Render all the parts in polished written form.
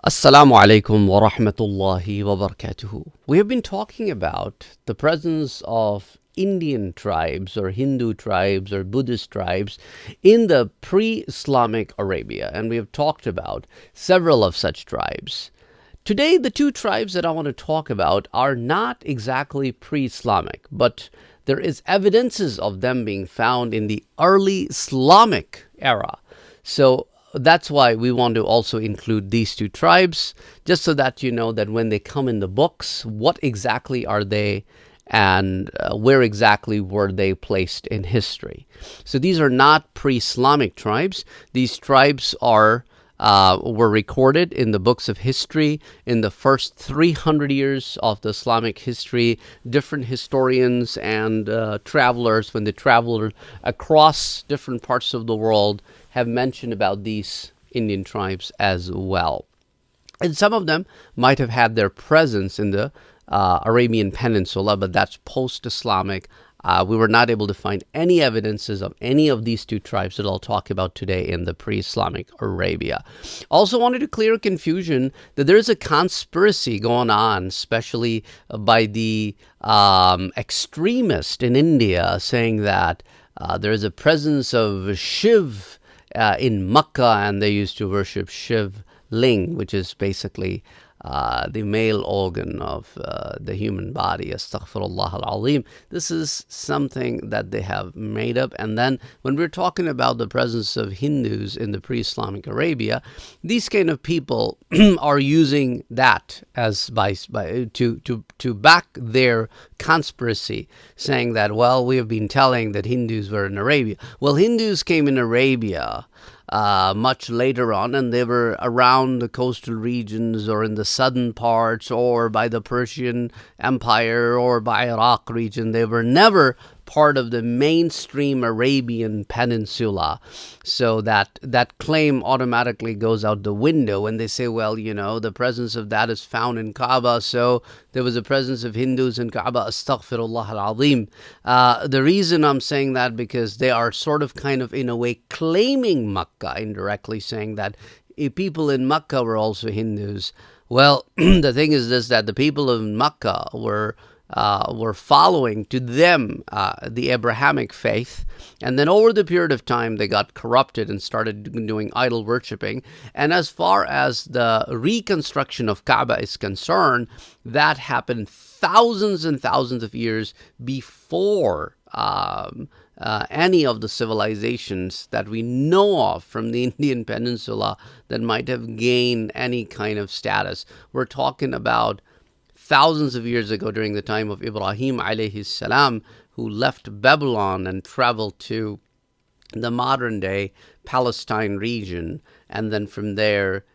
Assalamu alaikum wa rahmatullahi wa barakatuhu. We have been talking about the presence of Indian tribes or Hindu tribes or Buddhist tribes in the pre-Islamic Arabia, and we have talked about several of such tribes. Today, the two tribes that I want to talk about are not exactly pre-Islamic, but there is evidences of them being found in the early Islamic era. So that's why we want to also include these two tribes, just so that you know that when they come in the books, what exactly are they and where exactly were they placed in history. So these are not pre-Islamic tribes. These tribes were recorded in the books of history in the first 300 years of the Islamic history. Different historians and travelers, when they traveled across different parts of the world, have mentioned about these Indian tribes as well. And some of them might have had their presence in the Arabian Peninsula, but that's post-Islamic. We were not able to find any evidences of any of these two tribes that I'll talk about today in the pre-Islamic Arabia. Also wanted to clear confusion that there's a conspiracy going on, especially by the extremist in India, saying that there is a presence of Shiv in Makkah, and they used to worship Shiv Ling, which is basically the male organ of the human body. Astaghfirullah al-azim. This is something that they have made up. And then when we're talking about the presence of Hindus in the pre-Islamic Arabia, these kind of people are using that as to back their conspiracy, saying that, well, we have been telling that Hindus were in Arabia. Well, Hindus came in Arabia much later on, and they were around the coastal regions or in the southern parts or by the Persian Empire or by Iraq region. They were never part of the mainstream Arabian Peninsula. So that claim automatically goes out the window when they say, well, the presence of that is found in Kaaba, so there was a presence of Hindus in Kaaba. Astaghfirullah al-azim. The reason I'm saying that, because they are sort of kind of in a way claiming Makkah, indirectly saying that people in Makkah were also Hindus. Well, the thing is this, that the people of Makkah were following to them the Abrahamic faith, and then over the period of time they got corrupted and started doing idol worshipping. And as far as the reconstruction of Kaaba is concerned, that happened thousands and thousands of years before any of the civilizations that we know of from the Indian Peninsula that might have gained any kind of status. We're talking about thousands of years ago, during the time of Ibrahim alayhi salam, who left Babylon and traveled to the modern day Palestine region. And then from there,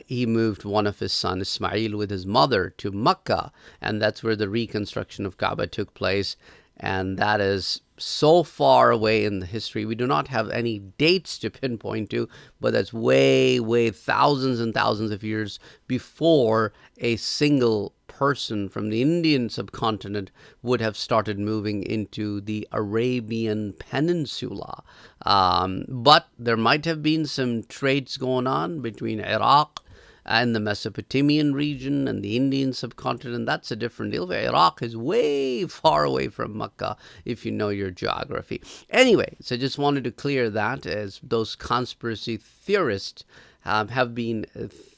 he moved one of his sons, Ismail, with his mother to Mecca. And that's where the reconstruction of Kaaba took place. And that is so far away in the history. We do not have any dates to pinpoint to, but that's way, way thousands and thousands of years before a single person from the Indian subcontinent would have started moving into the Arabian Peninsula. But there might have been some trades going on between Iraq and the Mesopotamian region and the Indian subcontinent. That's a different deal. Iraq is way far away from Mecca, if you know your geography. Anyway, so just wanted to clear that, as those conspiracy theorists have been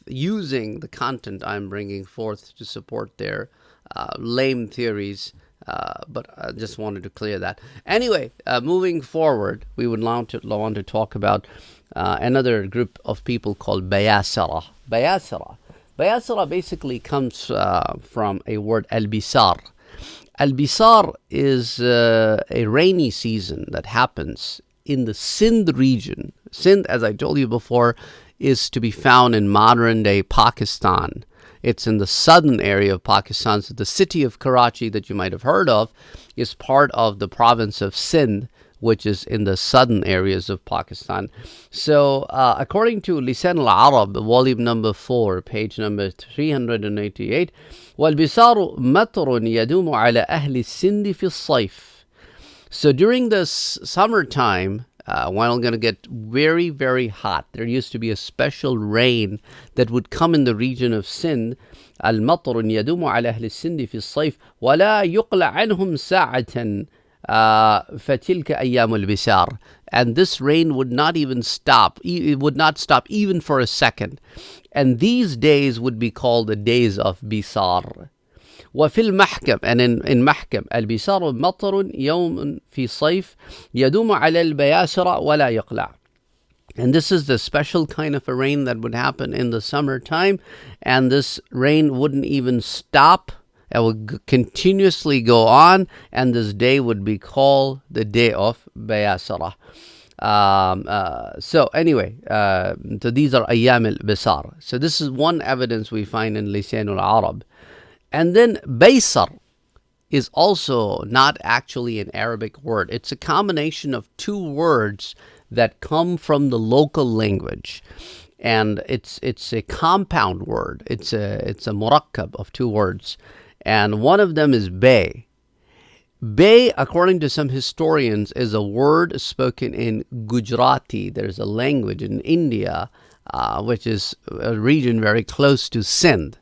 using the content I'm bringing forth to support their lame theories. But I just wanted to clear that. Anyway, moving forward, we would want to talk about another group of people called Bayasara. Bayasara basically comes from a word al-bisar. Al-bisar is a rainy season that happens in the Sindh region. Sindh, as I told you before, is to be found in modern-day Pakistan. It's in the southern area of Pakistan. So the city of Karachi that you might have heard of is part of the province of Sindh, which is in the southern areas of Pakistan. So according to Lisan al-Arab, volume number 4, page number 388, وَالْبِصَارُ مَطْرٌ يَدُومُ عَلَى أَهْلِ السِّنْدِ فِي الصَّيْفِ. So during the summertime, when it's going to get very, very hot, there used to be a special rain that would come in the region of Sindh. المطر يدوم على أهل السند في الصيف ولا يقلع عنهم ساعة فتلك أيام البسار. And this rain would not even stop. It would not stop even for a second. And these days would be called the days of Bisar. وفي المحكم and in محكم البسار مطر يوم في صيف يدوم على البياسرة ولا يقلع. And this is the special kind of a rain that would happen in the summertime, and this rain wouldn't even stop. It would continuously go on, and this day would be called the day of Bayasara. So anyway, so these are Ayyam al-Bisar. So this is one evidence we find in Lisan al-Arab. And then Baysar is also not actually an Arabic word. It's a combination of two words that come from the local language, and it's a compound word. It's a murakkab of two words, and one of them is bay. Bay, according to some historians, is a word spoken in Gujarati. There's a language in India, which is a region very close to Sindh.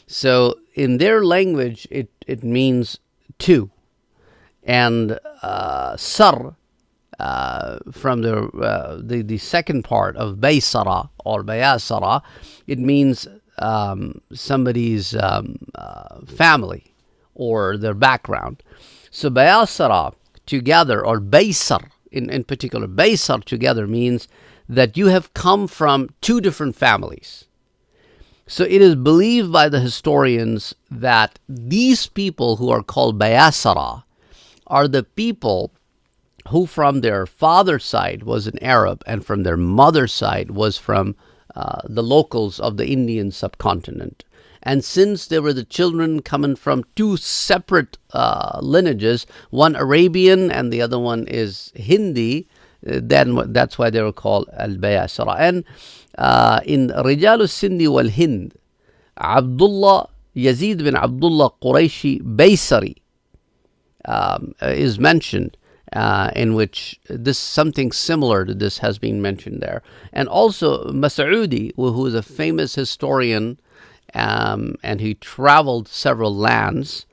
So in their language, it means two, and sar. From the second part of Baysara or Bayasara, it means somebody's family or their background. So Bayasara together, or Baysar in particular, Baysar together means that you have come from two different families. So it is believed by the historians that these people who are called Bayasara are the people who from their father's side was an Arab and from their mother's side was from the locals of the Indian subcontinent. And since they were the children coming from two separate lineages, one Arabian and the other one is Hindi, then that's why they were called Al-Bayasara. And in Rijal al-Sindi wal-Hind, Abdullah, Yazid bin Abdullah Qurayshi Baysari is mentioned, in which this something similar to this has been mentioned there. And also Mas'udi, who is a famous historian, and he traveled several lands,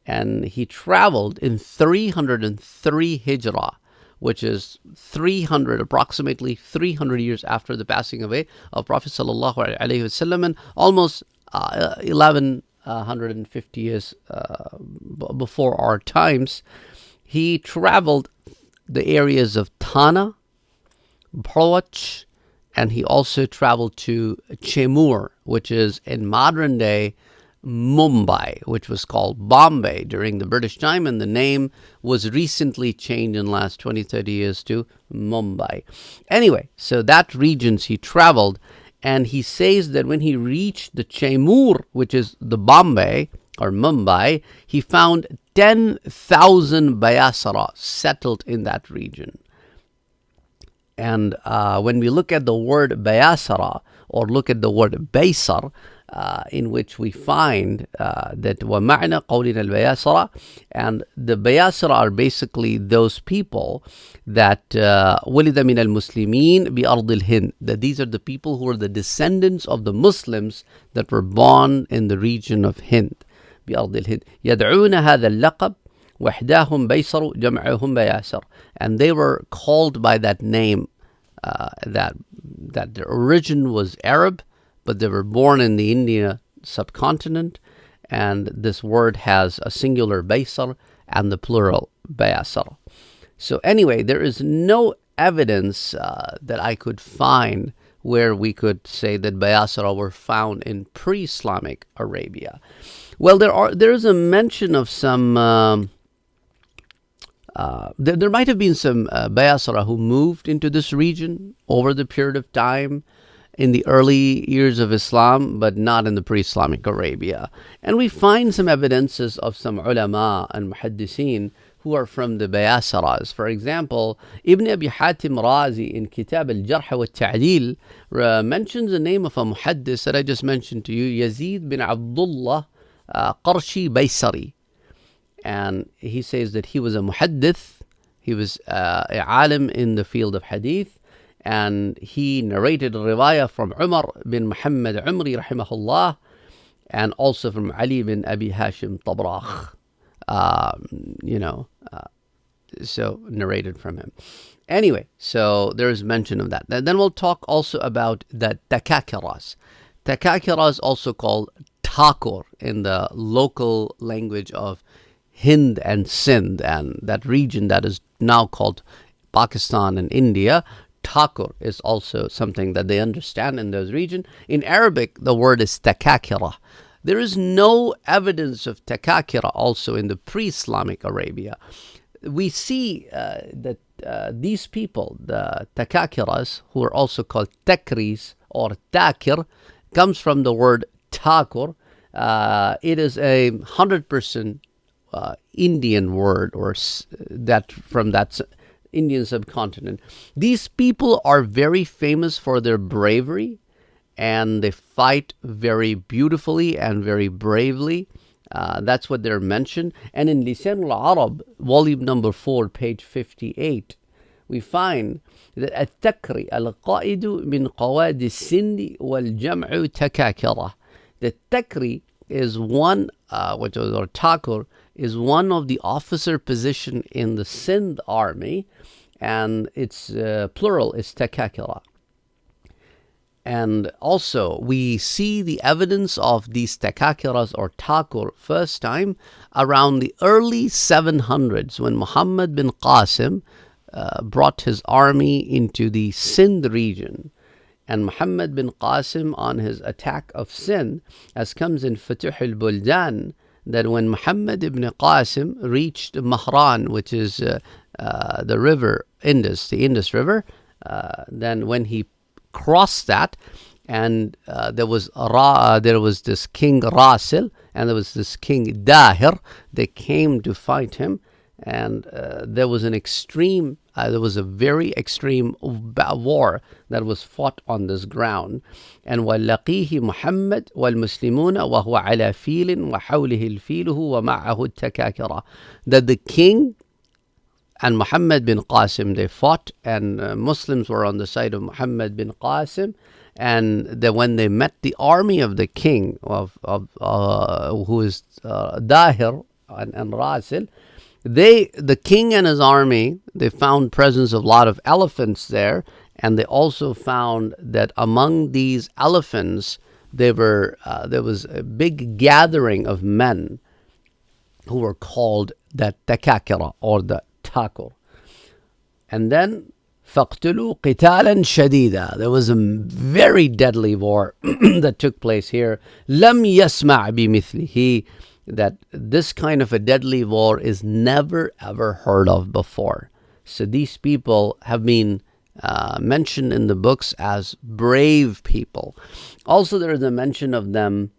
and he traveled in 303 Hijrah, which is approximately 300 years after the passing away of Prophet sallallahu alaihi wasallam, and almost 1150 years before our times. He traveled the areas of Thana, Bhawach, and he also traveled to Chemur, which is in modern day Mumbai, which was called Bombay during the British time, and the name was recently changed in the last 20, 30 years to Mumbai. Anyway, so that regions he traveled, and he says that when he reached the Chemur, which is the Bombay or Mumbai, he found 10,000 Bayasara settled in that region. And when we look at the word Bayasara or look at the word Baysar, in which we find that وَمَعْنَا قَوْلِنَا الْبَيَاسَرَةِ, and the Bayasara are basically those people that وَلِدَ مِنَ الْمُسْلِمِينَ بِأَرْضِ الْهِنْدِ, that these are the people who are the descendants of the Muslims that were born in the region of Hind. بأرض الهند يدعون هذا اللقب وحداهم بيصر جمعهم بياسر, and they were called by that name, that their origin was Arab, but they were born in the Indian subcontinent, and this word has a singular Baysar and the plural Bayasar. So anyway, there is no evidence that I could find where we could say that Bayasara were found in pre-Islamic Arabia. Well, there is a mention of some. There might have been some Bayasara who moved into this region over the period of time in the early years of Islam, but not in the pre-Islamic Arabia. And we find some evidences of some ulama and muhaddithin who are from the Bayasaras. For example, Ibn Abi Hatim Razi in Kitab al-Jarh wa al-Ta'dil mentions the name of a muhaddis that I just mentioned to you, Yazid bin Abdullah Qarshi Baysari. And he says that he was a muhaddith, He was a alim in the field of hadith, and he narrated a riwayah from Umar bin Muhammad Umri rahimahullah, and also from Ali bin Abi Hashim Tabrakh, you know, so narrated from him. Anyway, so there is mention of that. Then we'll talk also about the Takakiras. Takakiras, also called Thakur in the local language of Hind and Sindh, and that region that is now called Pakistan and India. Thakur is also something that they understand in those regions. In Arabic, the word is Takakira. There is no evidence of Takakira also in the pre-Islamic Arabia. We see that these people, the Takakiras, who are also called Takris or Takir, comes from the word Thakur. It is a 100% Indian word, or that from that Indian subcontinent. These people are very famous for their bravery, and they fight very beautifully and very bravely. That's what they're mentioned. And in Lisan al-Arab, volume number 4, page 58, we find that التكري القائد من قواد السند والجمع تكاكرة. The Takri is one, which is, or Thakur, is one of the officer position in the Sindh army, and its plural is Takakira. And also, we see the evidence of these Takakiras or Thakur first time around the early 700s, when Muhammad bin Qasim brought his army into the Sindh region. And Muhammad bin Qasim, on his attack of Sindh, as comes in Futuh al-Buldan, that when Muhammad ibn Qasim reached Mahran, which is the river Indus, the Indus River, then when he crossed that, and there was this king Rasil, and there was this king Dahir, they came to fight him, and there was a very extreme war that was fought on this ground. And وَلَقِيهِ مُحَمَّدْ وَالْمُسْلِمُونَ وَهُوَ عَلَى فِيلٍ وَحَوْلِهِ الْفِيلُهُ وَمَعَهُ التَّكَاكِرَةِ. That the king and Muhammad bin Qasim, they fought, and Muslims were on the side of Muhammad bin Qasim. And when they met the army of the king, who is Dahir and Rasil, the king and his army, they found presence of a lot of elephants there, and they also found that among these elephants, there was a big gathering of men who were called the Takakira or the Thakur. And then فَاقْتُلُوا قِتَالًا شَدِيدًا. There was a very deadly war that took place here. لَمْ يَسْمَعْ بِمِثْلِهِ. That this kind of a deadly war is never ever heard of before. So these people have been mentioned in the books as brave people. Also, there is a mention of them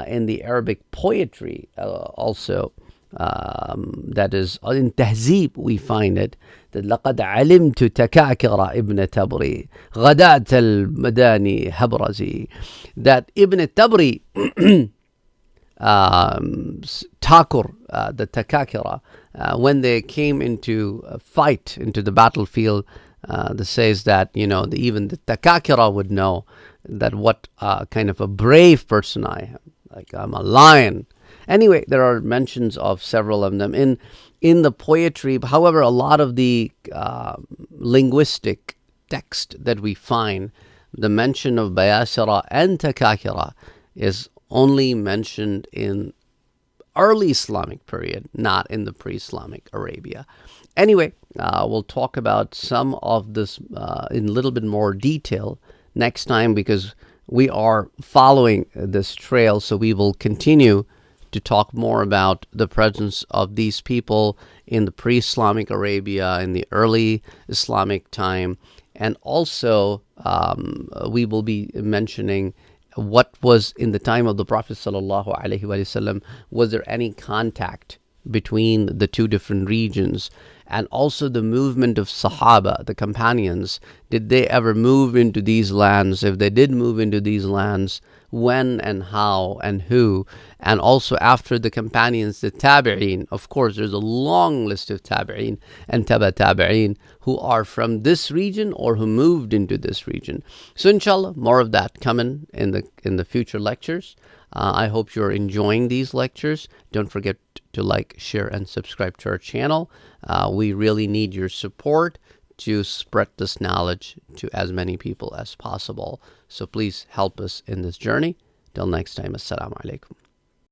in the Arabic poetry also. That is, in Tahzib we find it, that لَقَدْ عَلِمْتُ تَكَاكِرَ إِبْنَ تَبْرِي غَدَاةَ الْمَدَانِ هَبْرَزِي. That Ibn Tabri, Thakur, the Takakira, when they came into a fight, into the battlefield, that says that, even the Takakira would know that what kind of a brave person I am. Like, I'm a lion. Anyway, there are mentions of several of them in the poetry. However, a lot of the linguistic text that we find, the mention of Bayasira and Takakira is only mentioned in early Islamic period, not in the pre-Islamic Arabia. Anyway, we'll talk about some of this in a little bit more detail next time, because we are following this trail, so we will continue to talk more about the presence of these people in the pre-Islamic Arabia, in the early Islamic time, and also we will be mentioning what was in the time of the Prophet sallallahu alaihi wasallam. Was there any contact between the two different regions? And also the movement of Sahaba, the companions, Did they ever move into these lands? If they did move into these lands, when and how and who? And also after the companions, the tabi'een. Of course, there's a long list of tabi'een and tabi'een who are from this region or who moved into this region. So inshallah, more of that coming in the future lectures. I hope you're enjoying these lectures. Don't forget to like, share, and subscribe to our channel. We really need your support to spread this knowledge to as many people as possible. So please help us in this journey. Till next time, Assalamu alaikum.